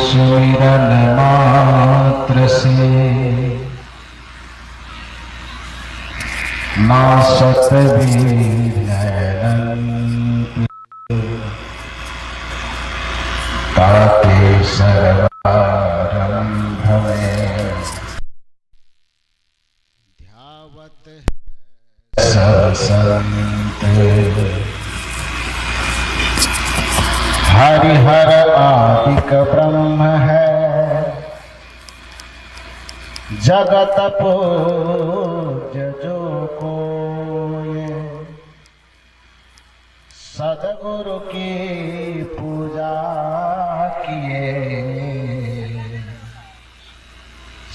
सुमिरन मात्र से नासत ताके सर्वारंभ में ध्यावत ससंत हरिहर आदिक ब्रह्म है जगत पूज्य जो कोय सद्गुरु की पूजा किए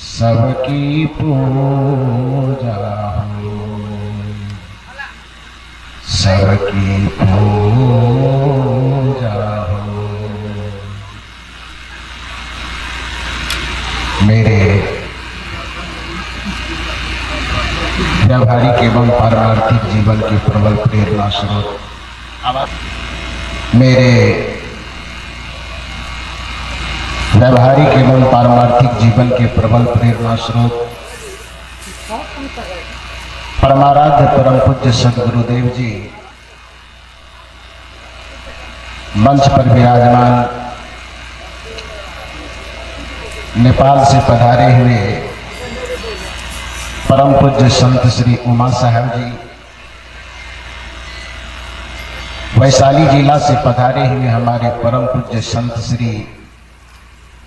सबकी पूजा हो सबकी पूजा हो। मेरे व्यावहारिक एवं पारमार्थिक जीवन की प्रबल प्रेरणा स्रोत, मेरे व्यावहारिक एवं पारमार्थिक जीवन के प्रबल प्रेरणा स्रोत परमाराध्य परम पूज्य सद्गुरुदेव जी मंच पर विराजमान नेपाल से पधारे हुए परम पूज्य संत श्री उमा साहब जी, वैशाली जिला से पधारे हुए हमारे परम पूज्य संत श्री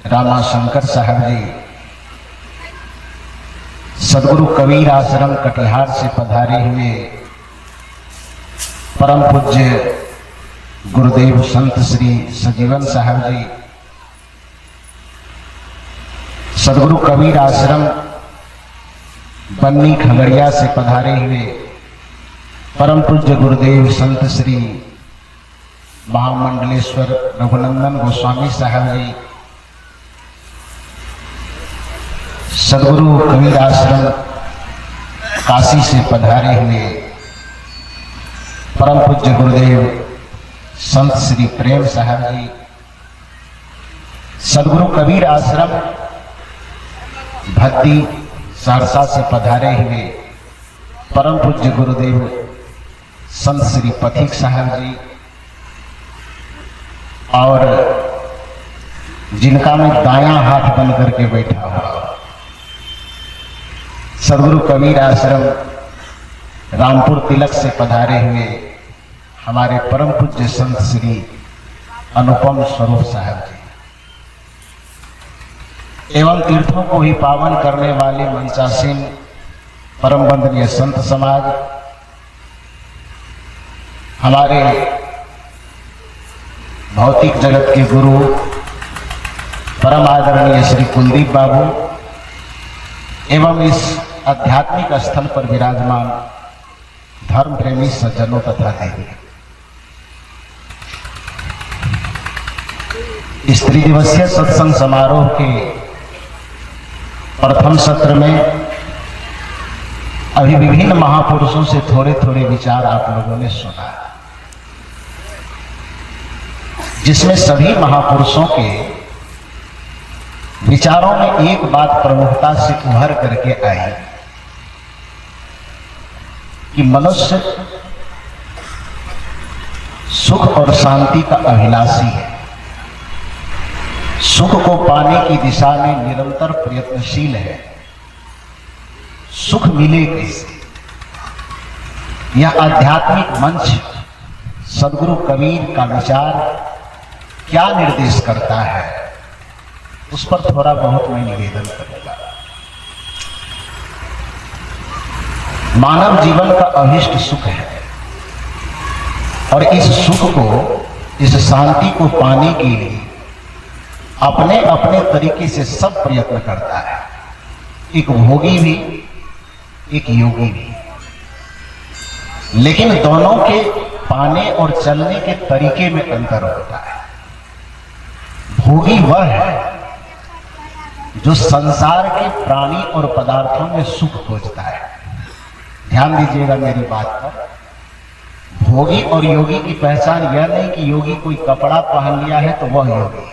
रामाशंकर साहब जी, सद्गुरु कबीर आश्रम कटिहार से पधारे हुए परम पूज्य गुरुदेव संत श्री सजीवन साहब जी, सद्गुरु कबीर आश्रम बन्नी खगड़िया से पधारे हुए परम पूज्य गुरुदेव संत श्री महामंडलेश्वर रघुनंदन गोस्वामी साहब जी, सद्गुरु कबीर आश्रम काशी से पधारे हुए परम पूज्य गुरुदेव संत श्री प्रेम साहब जी, सद्गुरु कबीर आश्रम भक्ति सहरसा से पधारे हुए परम पूज्य गुरुदेव संत श्री पथिक साहब जी, और जिनका मैं दायां हाथ बन करके बैठा हुआ सद्गुरु कबीर आश्रम रामपुर तिलक से पधारे हुए हमारे परम पूज्य संत श्री अनुपम स्वरूप साहब जी, एवं तीर्थों को ही पावन करने वाले मंचासीन परम वंदनीय संत समाज, हमारे भौतिक जगत के गुरु परम आदरणीय श्री कुलदीप बाबू, एवं इस आध्यात्मिक स्थल पर विराजमान धर्म प्रेमी सज्जनों तथा देवी, स्त्री दिवसीय सत्संग समारोह के प्रथम सत्र में अभी विभिन्न महापुरुषों से थोड़े थोड़े विचार आप लोगों ने सुना, जिसमें सभी महापुरुषों के विचारों में एक बात प्रमुखता से उभर करके आई कि मनुष्य सुख और शांति का अभिलाषी है, सुख को पाने की दिशा में निरंतर प्रयत्नशील है। सुख मिले कैसे? यह आध्यात्मिक मंच सद्गुरु कबीर का विचार क्या निर्देश करता है, उस पर थोड़ा बहुत मैं निवेदन करूंगा। मानव जीवन का अभिष्ट सुख है और इस सुख को, इस शांति को पाने के लिए अपने अपने तरीके से सब प्रयत्न करता है, एक भोगी भी एक योगी भी, लेकिन दोनों के पाने और चलने के तरीके में अंतर होता है। भोगी वह है जो संसार के प्राणी और पदार्थों में सुख खोजता है। ध्यान दीजिएगा मेरी बात पर। भोगी और योगी की पहचान यह नहीं कि योगी कोई कपड़ा पहन लिया है तो वह योगी,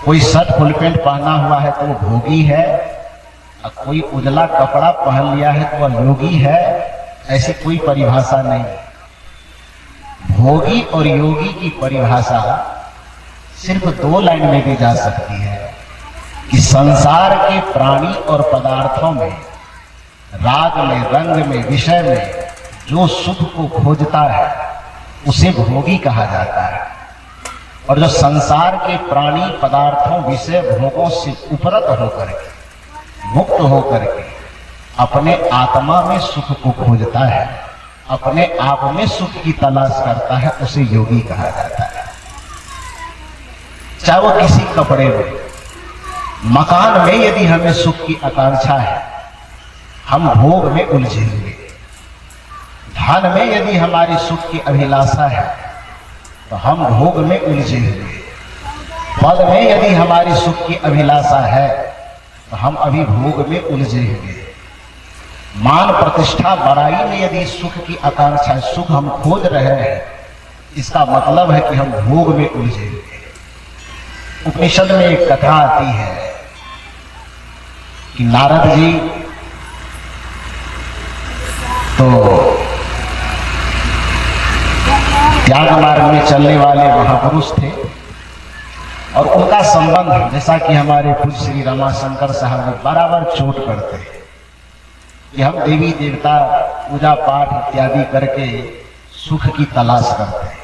कोई शर्ट फुल पैंट पहना हुआ है तो वो भोगी है, और कोई उजला कपड़ा पहन लिया है तो वह योगी है। ऐसी कोई परिभाषा नहीं। भोगी और योगी की परिभाषा सिर्फ दो लाइन में दी जा सकती है कि संसार के प्राणी और पदार्थों में, राग में, रंग में, विषय में जो सुख को खोजता है उसे भोगी कहा जाता है, और जो संसार के प्राणी पदार्थों, विषय, भोगों से उपरत होकर के, मुक्त होकर के अपने आत्मा में सुख को खोजता है, अपने आप में सुख की तलाश करता है, उसे योगी कहा जाता है। चाहे वो किसी कपड़े में, मकान में यदि हमें सुख की आकांक्षा है, हम भोग में उलझे हुए। धन में यदि हमारी सुख की अभिलाषा है तो हम भोग में उलझे हुए। पद में यदि हमारी सुख की अभिलाषा है तो हम अभी भोग में उलझे हुए। मान, प्रतिष्ठा, बड़ाई में यदि सुख की आकांक्षा, सुख हम खोज रहे हैं, इसका मतलब है कि हम भोग में उलझे हुए। उपनिषद में एक कथा आती है कि नारद जी तो त्याग मार्ग में चलने वाले महापुरुष थे, और उनका संबंध, जैसा कि हमारे पूज्य श्री रमाशंकर साहब बराबर चोट करते हैं कि हम देवी देवता पूजा पाठ इत्यादि करके सुख की तलाश करते हैं।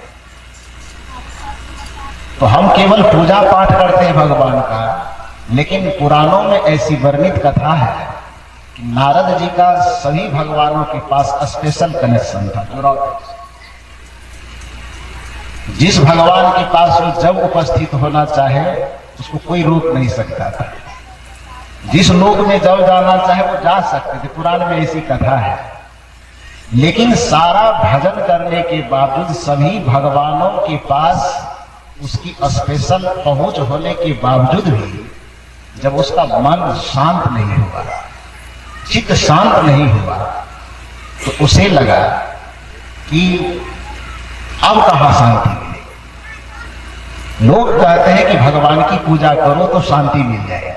तो हम केवल पूजा पाठ करते हैं भगवान का, लेकिन पुराणों में ऐसी वर्णित कथा है कि नारद जी का सभी भगवानों के पास स्पेशल कनेक्शन था। जिस भगवान के पास वो जब उपस्थित होना चाहे उसको कोई रोक नहीं सकता था, जिस लोक में जब जाना चाहे वो जा सकते थे। पुराण में ऐसी कथा है। लेकिन सारा भजन करने के बावजूद, सभी भगवानों के पास उसकी स्पेशल पहुंच होने के बावजूद भी जब उसका मन शांत नहीं हुआ, चित्त शांत नहीं हुआ, तो उसे लगा कि अब कहां शांति मिलेगी। लोग कहते हैं कि भगवान की पूजा करो तो शांति मिल जाएगी,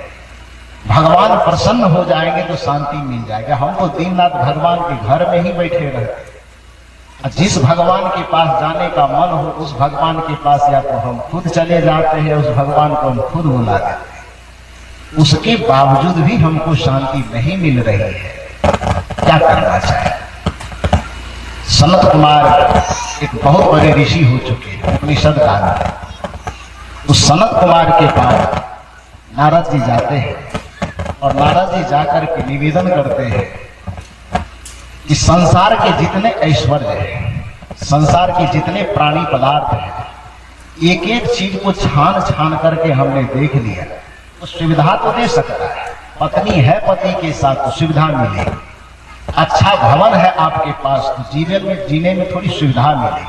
भगवान प्रसन्न हो जाएंगे तो शांति मिल जाएगा। हम तो दिन रात भगवान के घर में ही बैठे रहते हैं। जिस भगवान के पास जाने का मन हो उस भगवान के पास या तो हम खुद चले जाते हैं, उस भगवान को हम खुद बुला देते हैं। उसके बावजूद भी हमको शांति नहीं मिल रही है। क्या करना चाहिए? सनत कुमार एक बहुत बड़े ऋषि हो चुके हैं उपनिषद काल में। उस सनत कुमार के पास नारद जी जाते हैं, और नारद जी जाकर के निवेदन करते हैं कि संसार के जितने ऐश्वर्य हैं, संसार के जितने प्राणी पदार्थ हैं, एक एक चीज को छान छान करके हमने देख लिया। तो सुविधा तो दे सकता है, पत्नी है पति के साथ तो सुविधा मिलेगी, अच्छा भवन है आपके पास तो जीने में थोड़ी सुविधा मिलेगी,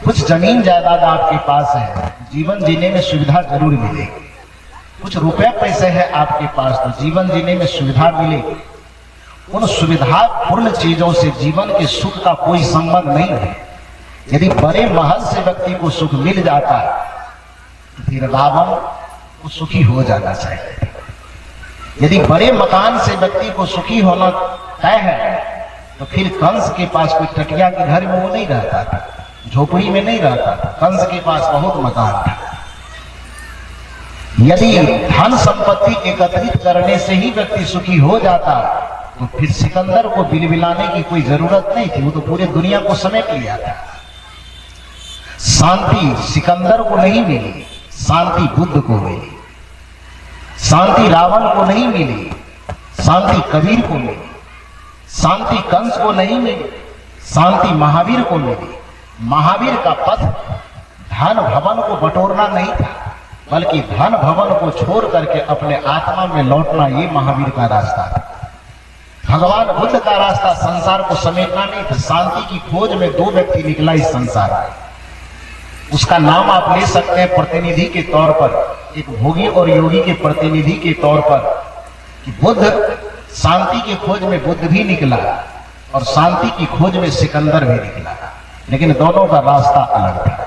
कुछ जमीन जायदाद आपके पास है, जीवन जीने में सुविधा जरूर मिलेगी, कुछ रुपए पैसे हैं आपके पास तो जीवन जीने में सुविधा मिलेगी। उन सुविधा पूर्ण चीजों से जीवन के सुख का कोई संबंध नहीं है। यदि बड़े महल से व्यक्ति को सुख मिल जाता है तो फिर रावण को सुखी हो जाना चाहिए। यदि बड़े मकान से व्यक्ति को सुखी होना तय है तो फिर कंस के पास कोई टकिया के घर में वो नहीं रहता था, झोपड़ी में नहीं रहता था, कंस के पास बहुत मकान था। यदि धन संपत्ति एकत्रित करने से ही व्यक्ति सुखी हो जाता तो फिर सिकंदर को बिलबिलाने की कोई जरूरत नहीं थी, वो तो पूरे दुनिया को समेट लिया था। शांति सिकंदर को नहीं मिली, शांति बुद्ध को मिली। शांति रावण को नहीं मिली, शांति कबीर को मिली। शांति कंस को नहीं मिली, शांति महावीर को मिली। महावीर का पथ धन भवन को बटोरना नहीं था, बल्कि धन भवन को छोड़ करके अपने आत्मा में लौटना, ये महावीर का रास्ता था। भगवान बुद्ध का रास्ता संसार को समेटना नहीं था। शांति की खोज में दो व्यक्ति निकला इस संसार में, उसका नाम आप ले सकते हैं प्रतिनिधि के तौर पर, एक भोगी और योगी के प्रतिनिधि के तौर पर, कि बुद्ध शांति की खोज में बुद्ध भी निकला और शांति की खोज में सिकंदर भी निकला, लेकिन दोनों का रास्ता अलग था।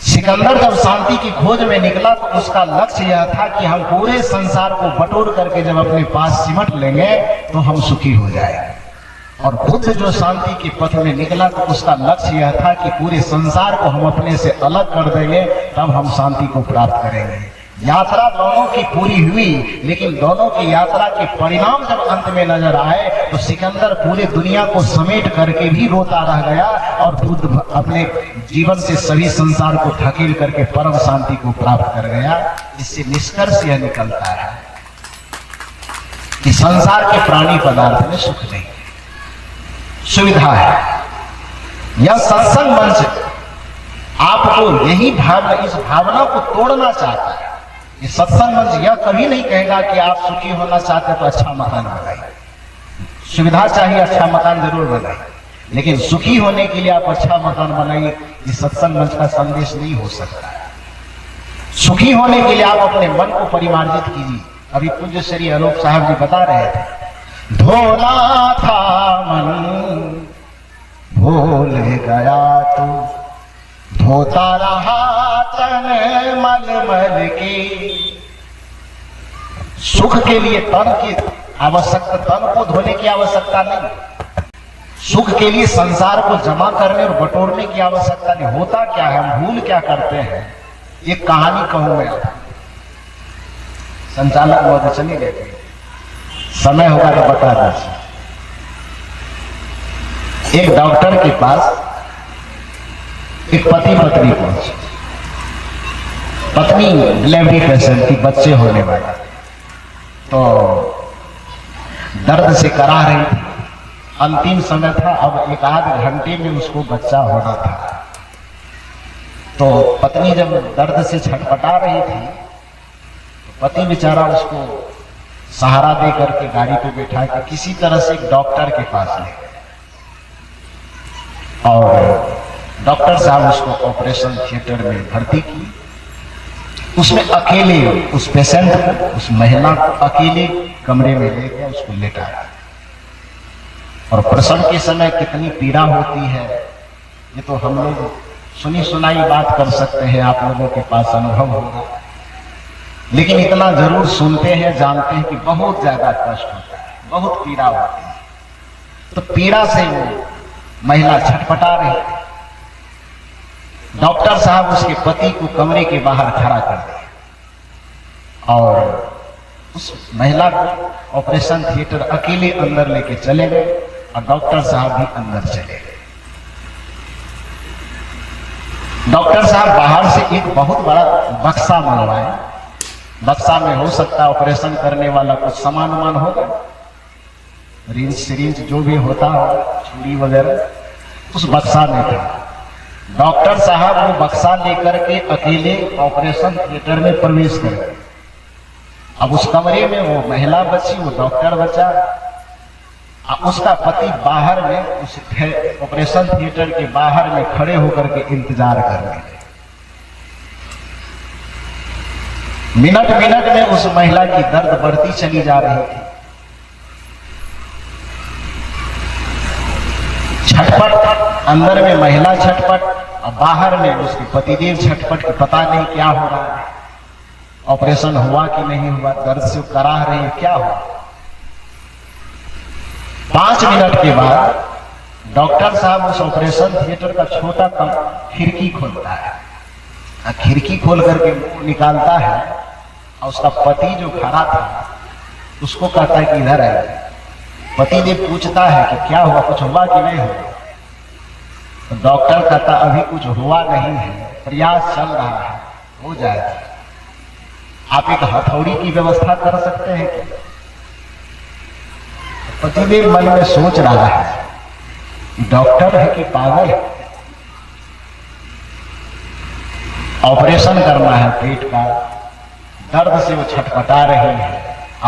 सिकंदर जब शांति की खोज में निकला तो उसका लक्ष्य यह था कि हम पूरे संसार को बटोर करके जब अपने पास सिमट लेंगे तो हम सुखी हो जाएंगे। और बुद्ध जो शांति के पथ में निकला तो उसका लक्ष्य यह था कि पूरे संसार को हम अपने से अलग कर देंगे, तब हम शांति को प्राप्त करेंगे। यात्रा दोनों की पूरी हुई, लेकिन दोनों की यात्रा के परिणाम जब अंत में नजर आए तो सिकंदर पूरी दुनिया को समेट करके भी रोता रह गया और बुद्ध अपने जीवन से सभी संसार को धकेल करके परम शांति को प्राप्त कर गया। इससे निष्कर्ष यह निकलता है कि संसार के प्राणी पदार्थ में सुख नहीं, सुविधा है। यह सत्संग मंच आपको यही भावना, इस भावना को तोड़ना चाहता है। ये सत्संग मंच यह कभी नहीं कहेगा कि आप सुखी होना चाहते हैं तो अच्छा मकान बनाइए, सुविधा चाहिए अच्छा मकान जरूर बनाइए, लेकिन सुखी होने के लिए आप अच्छा मकान बनाइए, ये सत्संग मंच का संदेश नहीं हो सकता है। सुखी होने के लिए आप अपने मन को परिमार्जित कीजिए। अभी पूज्य श्री आलोक साहब जी बता रहे थे, धोना था मन भूल गया तो धोता रहा तन मल मल के। सुख के लिए तन की आवश्यकता, तन को धोने की आवश्यकता नहीं। सुख के लिए संसार को जमा करने और बटोरने की आवश्यकता नहीं। होता क्या है, हम भूल क्या करते हैं, एक कहानी कहूं मैं। संचालक महोदय चली गए, समय होगा तो बता दीजिए। एक डॉक्टर के पास एक पति पत्नी पहुंचे। पत्नी डिलीवरी पेशेंट थी, बच्चे होने वाला, तो दर्द से करा रही थी। अंतिम समय था, अब एक आध घंटे में उसको बच्चा होना था। तो पत्नी जब दर्द से छटपटा रही थी तो पति बेचारा उसको सहारा दे करके गाड़ी पे बैठा के किसी तरह से एक डॉक्टर के पास ले गए और डॉक्टर साहब उसको ऑपरेशन थिएटर में भर्ती की। उसमें अकेले उस पेशेंट को, उस महिला को अकेले कमरे में ले गया, उसको लेटाया। और प्रसव के समय कितनी पीड़ा होती है ये तो हम लोग सुनी सुनाई बात कर सकते हैं, आप लोगों के पास अनुभव होगा, लेकिन इतना जरूर सुनते हैं, जानते हैं कि बहुत ज्यादा कष्ट होता है, बहुत पीड़ा होती है। तो पीड़ा से वो महिला छटपटा रही। डॉक्टर साहब उसके पति को कमरे के बाहर खड़ा कर दिया और उस महिला को ऑपरेशन थिएटर अकेले अंदर लेके चले गए और डॉक्टर साहब भी अंदर चले गए। डॉक्टर साहब बाहर से एक बहुत बड़ा बक्सा मंगवाए। बक्सा में हो सकता है ऑपरेशन करने वाला कुछ सामान वामान होगा, रिंच सिरिंज जो भी होता हो, छुरी वगैरह, उस बक्सा में था। डॉक्टर साहब वो बक्सा लेकर के अकेले ऑपरेशन थिएटर में प्रवेश कर गए। अब उस कमरे में वो महिला बची, वो डॉक्टर बचा, उसका पति बाहर में उस ऑपरेशन थिएटर के बाहर में खड़े होकर के इंतजार कर रहे थे। मिनट मिनट में उस महिला की दर्द बढ़ती चली जा रही थी। छटपट, अंदर में महिला छटपट और बाहर में उसके पतिदेव छटपट कि पता नहीं क्या हो रहा है, ऑपरेशन हुआ कि नहीं हुआ, दर्द से कराह रही है, क्या हुआ। 5 मिनट के बाद डॉक्टर साहब उस ऑपरेशन थिएटर का छोटा खिड़की खोलता है, खिड़की खोल करके मुंह निकालता है और उसका पति जो खड़ा था उसको कहता है कि इधर आइए। पतिदेव पूछता है कि क्या हुआ, कुछ हुआ कि नहीं हुआ। तो डॉक्टर कहता अभी कुछ हुआ नहीं है, प्रयास चल रहा है, हो जाएगा। आप एक हथौड़ी की व्यवस्था कर सकते हैं क्या? पतिदेव मन में सोच रहा है डॉक्टर है कि पागल है। ऑपरेशन करना है पेट का, दर्द से वो छटपटा रही है,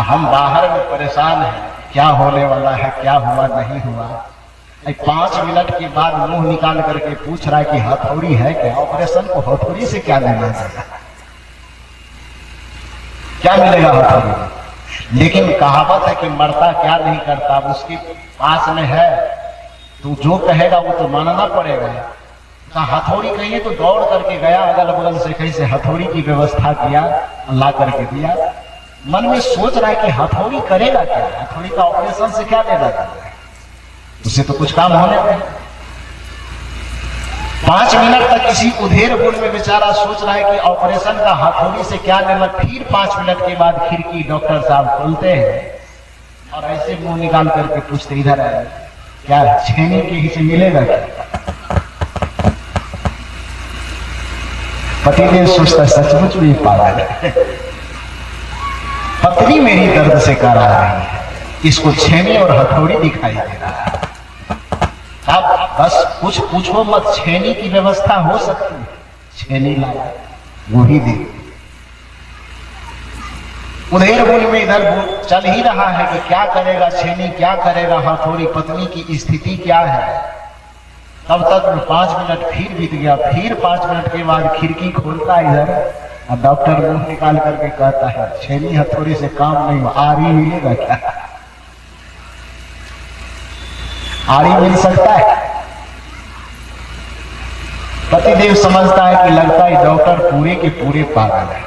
हम बाहर में परेशान हैं, क्या होने वाला है, क्या हुआ नहीं हुआ। 5 मिनट के बाद मुंह निकाल करके पूछ रहा है कि हथौड़ी है क्या? ऑपरेशन को हथौड़ी से क्या लेना चाहिए, क्या मिलेगा हथौड़ी? लेकिन कहावत है कि मरता क्या नहीं करता, उसके पास में है तो जो कहेगा वो तो मानना पड़ेगा। हथौड़ी कहिए तो दौड़ करके गया, अगल बगल से कहीं से हथौड़ी की व्यवस्था किया, ला करके दिया। मन में सोच रहा है कि हथौड़ी करेगा क्या, हथौड़ी का ऑपरेशन से क्या लेना चाहिए, उससे तो कुछ काम होने में। 5 मिनट तक किसी उधेर बुन में बेचारा सोच रहा है कि ऑपरेशन का हथौड़ी से क्या लेना। फिर 5 मिनट के बाद खिड़की डॉक्टर साहब खोलते हैं और ऐसे मुंह निकाल करके पूछते, इधर है क्या, छेनी के ही से मिलेगा क्या? पतिदेव सोचता सचमुच में पागल है, पत्नी मेरी दर्द से करा रही है, इसको छेनी और हथौड़ी दिखाई दे रहा है। अब बस कुछ पूछो मत, छेनी की व्यवस्था हो सकती है, छेनी लाया वो ही दे। उधेर बुन में इधर चल ही रहा है कि क्या करेगा छेनी, क्या करेगा हथौड़ी, पत्नी की स्थिति क्या है। तब तक 5 मिनट फिर बीत गया। फिर 5 मिनट के बाद खिड़की खोलता इधर और डॉक्टर मुंह निकाल करके कहता है, छेनी हथौड़ी से काम नहीं हुआ, आरी मिलेगा क्या? आरी मिल सकता है? पतिदेव समझता है कि लगता है डॉक्टर पूरे के पूरे पागल है,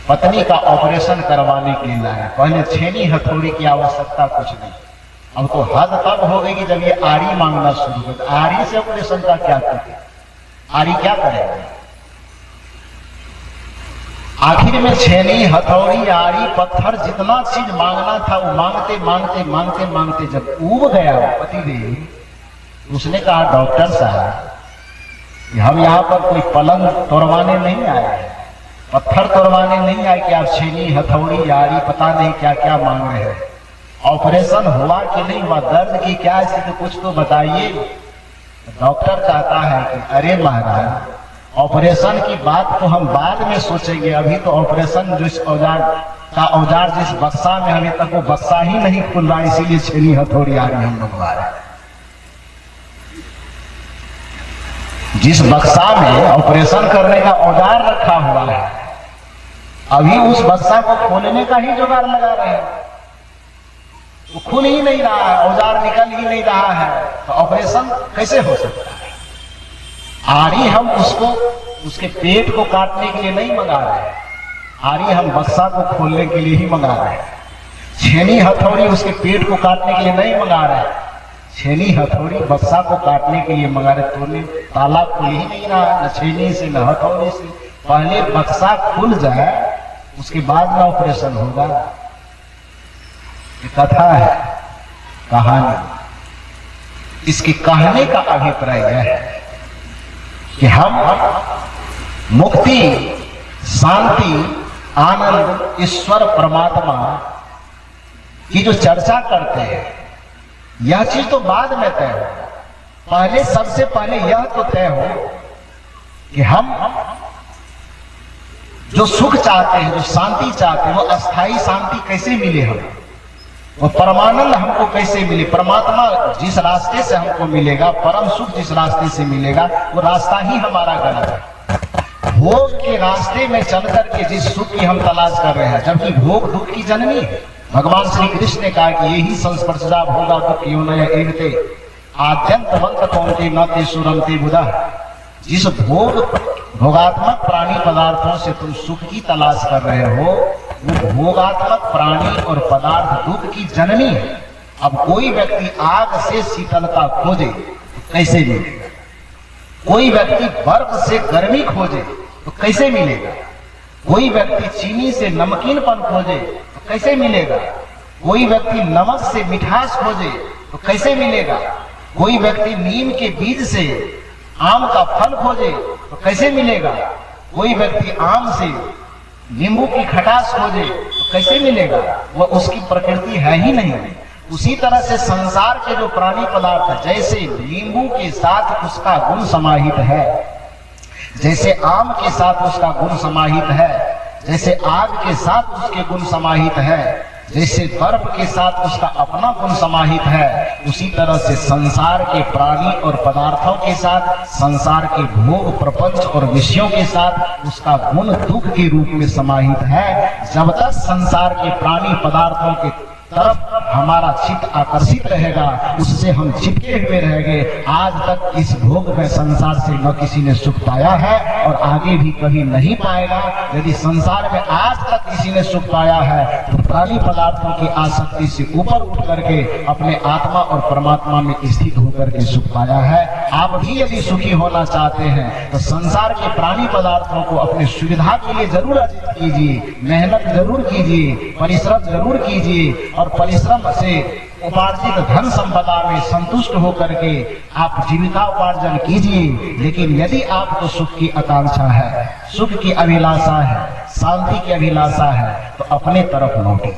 पत्नी का ऑपरेशन करवाने के लिए लाया, पहले छेनी हथौड़ी की आवश्यकता कुछ नहीं। अब तो हद तब हो गई कि जब ये आरी मांगना शुरू हो, आरी से ऑपरेशन का क्या करें, आरी क्या करेगा? आखिर में छेनी हथौड़ी आरी पत्थर जितना चीज मांगना था वो मांगते मांगते मांगते मांगते जब ऊब गया पतिदेव, उसने कहा डॉक्टर साहब हम यहाँ पर कोई पलंग तोड़वाने नहीं आए हैं, पत्थर तोड़वाने नहीं आए कि आप छेनी हथौड़ी आरी पता नहीं क्या क्या मांग रहे हैं, ऑपरेशन हुआ कि नहीं हुआ, दर्द की क्या स्थिति कुछ तो बताइए। डॉक्टर कहता है कि अरे महाराज ऑपरेशन की बात तो हम बाद में सोचेंगे, अभी तो ऑपरेशन जिस औजार जिस बक्सा में अभी तक वो बक्सा ही नहीं खुल रहा, इसीलिए छेनी हथौड़ी आ रही हम लोग आ रहे हैं। जिस बक्सा में ऑपरेशन करने का औजार रखा हुआ है अभी उस बक्सा को खोलने का ही जुगाड़ लगा रहे हैं, वो खुल ही नहीं रहा है, औजार निकल ही नहीं रहा है, तो ऑपरेशन कैसे हो सकता है? आरी हम उसको उसके पेट को काटने के लिए नहीं मंगा रहे हैं, आरी हम बक्सा को खोलने के लिए ही मंगा रहे हैं। छेनी हथौड़ी उसके पेट को काटने के लिए नहीं मंगा रहे हैं, छेनी हथौड़ी बक्सा को काटने के लिए मंगा रहे। तोड़ने ताला खुल ही नहीं रहा, न छेनी से न हथौड़ी से, पहले बक्सा खुल जाए उसके बाद में ऑपरेशन होगा। ये कथा है, कहानी। इसके कहने का अभिप्राय यह है कि हम मुक्ति, शांति, आनंद, ईश्वर परमात्मा की जो चर्चा करते हैं यह चीज तो बाद में तय हो, पहले सबसे पहले यह तो तय हो कि हम जो सुख चाहते हैं, जो शांति चाहते हैं, वो अस्थाई शांति कैसे मिले हमें, वो परमानंद हमको कैसे मिले, परमात्मा जिस रास्ते से हमको मिलेगा, परम सुख जिस रास्ते से मिलेगा वो रास्ता ही हमारा गलत है। भोग के रास्ते में चल करके जिस सुख की हम तलाश कर रहे हैं, जबकि भोग दुख की जननी है। भगवान श्री कृष्ण ने कहा कि यही संस्पर्शा भोगा दुख योनय एवते आद्यंतवंत कौनते न ते सुरमते बुधा। जिस भोगात्मक प्राणी पदार्थों से तुम सुख की तलाश कर रहे हो वो भोगात्मक प्राणी और पदार्थ दुख की जननी है। अब कोई व्यक्ति आग से शीतलता खोजे तो कैसे मिलेगा, कोई व्यक्ति बर्फ से गर्मी खोजे तो कैसे मिलेगा, कोई व्यक्ति चीनी से नमकीनपन खोजे तो कैसे मिलेगा, कोई व्यक्ति नमक से मिठास खोजे तो कैसे मिलेगा, कोई व्यक्ति नीम के बीज से आम का फल खोजे तो कैसे मिलेगा, कोई व्यक्ति आम से नींबू की खटास खोजे तो कैसे मिलेगा, वह उसकी प्रकृति है ही नहीं। उसी तरह से संसार के जो प्राणी पदार्थ जैसे नींबू के साथ उसका गुण समाहित है, जैसे आम के साथ उसका गुण समाहित है, जैसे आग के साथ उसके गुण समाहित है, जैसे बर्फ के साथ उसका अपना गुण समाहित है, उसी तरह से संसार के प्राणी और पदार्थों के साथ, संसार के भोग प्रपंच और विषयों के साथ उसका गुण दुख के रूप में समाहित है। जब तक संसार के प्राणी पदार्थों के तरफ हमारा चित्त आकर्षित रहेगा, उससे हम चिपके हुए रहेंगे। आज तक इस भोग में संसार से न किसी ने सुख पाया है और आगे भी कभी नहीं पाएगा। यदि संसार में आज तक किसी ने सुख पाया है तो प्राणी पदार्थों की आसक्ति से ऊपर उठ करके अपने आत्मा और परमात्मा में स्थित होकर के सुख पाया है। आप भी यदि सुखी होना चाहते हैं तो संसार के प्राणी पदार्थों को अपने सुविधा के लिए जरूर अर्जित कीजिए, मेहनत जरूर कीजिए, परिश्रम जरूर कीजिए और परिश्रम से उपार्जित धन संपदा में संतुष्ट होकर के आप जीविका उपार्जन कीजिए। लेकिन यदि आपको सुख की आकांक्षा है, सुख की अभिलाषा है, शांति की अभिलाषा है तो अपने तरफ लौटे।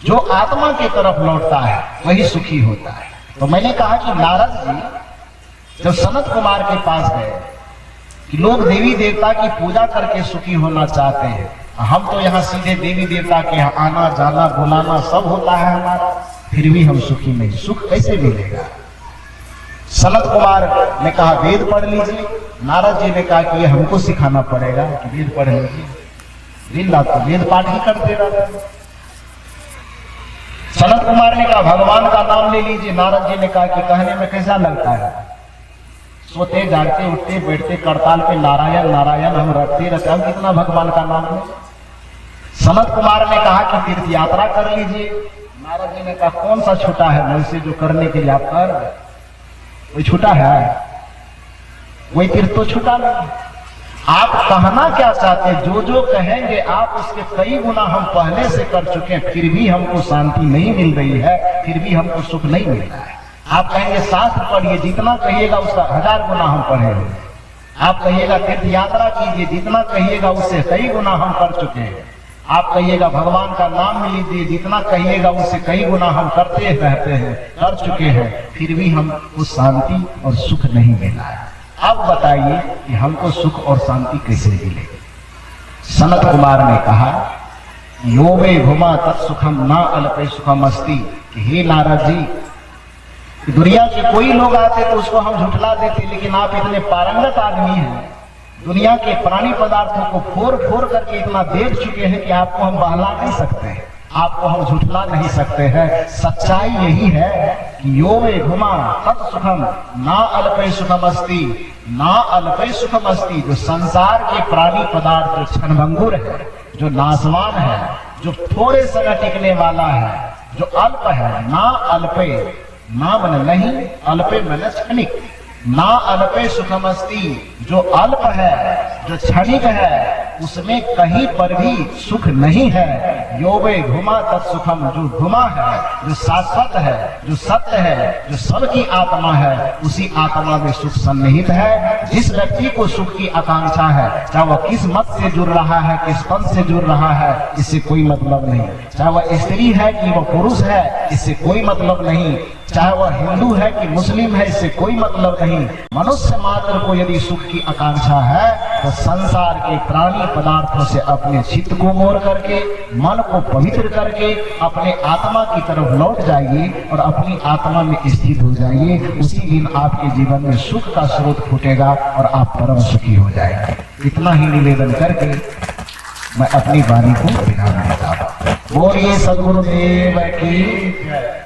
जो आत्मा की तरफ लौटता है वही सुखी होता है। तो मैंने कहा कि नारद जी जब सनत कुमार के पास गए कि लोग देवी देवता की पूजा करके सुखी होना चाहते हैं, हम तो यहाँ सीधे देवी देवता के यहाँ आना जाना बुलाना सब होता है हमारा, फिर भी हम सुखी नहीं, सुख कैसे मिलेगा? सनत कुमार ने कहा वेद पढ़ लीजिए। नारद जी ने कहा कि ये हमको सिखाना पड़ेगा कि वेद पढ़ लीजिए। दिन रात तो वेद पाठ ही करते रहते। सनत कुमार ने कहा भगवान का नाम ले लीजिए। नारद जी ने कहा कि कहने में कैसा लगता है, सोते जागते उठते बैठते करताल पे नारायण नारायण हम रखते रहते, हम कितना भगवान का नाम है। सनत कुमार ने कहा कि तीर्थ यात्रा कर लीजिए। नारद जी ने कहा कौन सा छूटा है मुझसे जो करने के लिए आप कर, कोई छूटा है? वही तीर्थ तो छूटा नहीं। आप कहना क्या चाहते हैं? जो जो कहेंगे आप उसके कई गुना हम पहले से कर चुके हैं, फिर भी हमको शांति नहीं मिल रही है, फिर भी हमको सुख नहीं मिल रहा है। आप कहेंगे शास्त्र पढ़िए, जितना कहिएगा उसका 1000 गुना हम पढ़े हैं। आप कहिएगा तीर्थ यात्रा कीजिए, जितना कहिएगा उससे कई गुना हम कर चुके हैं। आप कहिएगा भगवान का नाम लीजिए, जितना कहिएगा उससे कई गुना हम करते रहते हैं, कर चुके हैं, फिर भी हमको शांति और सुख नहीं मिला है। अब बताइए कि हमको सुख और शांति कैसे मिलेगी? सनत कुमार ने कहा यो वे भूमा तत्सुखम ना अल्पे सुखम अस्ति। हे नारद जी, दुनिया के कोई लोग आते तो उसको हम झुठला देते, लेकिन आप इतने पारंगत आदमी हैं, दुनिया के प्राणी पदार्थों को फोड़ फोड़ करके इतना देख चुके हैं कि आपको हम बहला नहीं सकते हैं, आपको हम झुठला नहीं सकते हैं। सच्चाई यही है कि यो वे घुमा तत्सुखम ना अल्पे सुखम अस्ति, ना अल्पे सुखम अस्ति। जो संसार के प्राणी पदार्थ जो क्षणभंगुर है, जो नाशवान है, जो थोड़े समय टिकने वाला है, जो अल्प है, ना अल्पे, ना मन नहीं, अल्पे मन क्षणिक, ना अल्पे सुखमस्ति। जो अल्प है, जो क्षणिक है, उसमें कहीं पर भी सुख नहीं है। यो वे घुमा तत्सुखम, जो घुमा है, जो शाश्वत है, जो सत्य है, जो सबकी आत्मा है, उसी आत्मा में सुख सन्निहित है। जिस व्यक्ति को सुख की आकांक्षा है, चाहे वह किस मत से जुड़ रहा है, किस पंथ से जुड़ रहा है, इससे कोई मतलब नहीं। चाहे वह स्त्री है कि वह पुरुष है, इससे कोई मतलब नहीं। चाहे वह हिंदू है कि मुस्लिम है, इससे कोई मतलब नहीं। मनुष्य मात्र को यदि सुख की आकांक्षा है तो संसार के प्राणी पदार्थों से अपने चित्त को मोड़ करके, मन को पवित्र करके अपने आत्मा की तरफ लौट जाइए और अपनी आत्मा में स्थित हो जाइए। उसी दिन आपके जीवन में सुख का स्रोत फूटेगा और आप परम सुखी हो जाएंगे। इतना ही निवेदन करके मैं अपनी वाणी को विराम देता हूं। बोलिए सद्गुरुदेव की जय।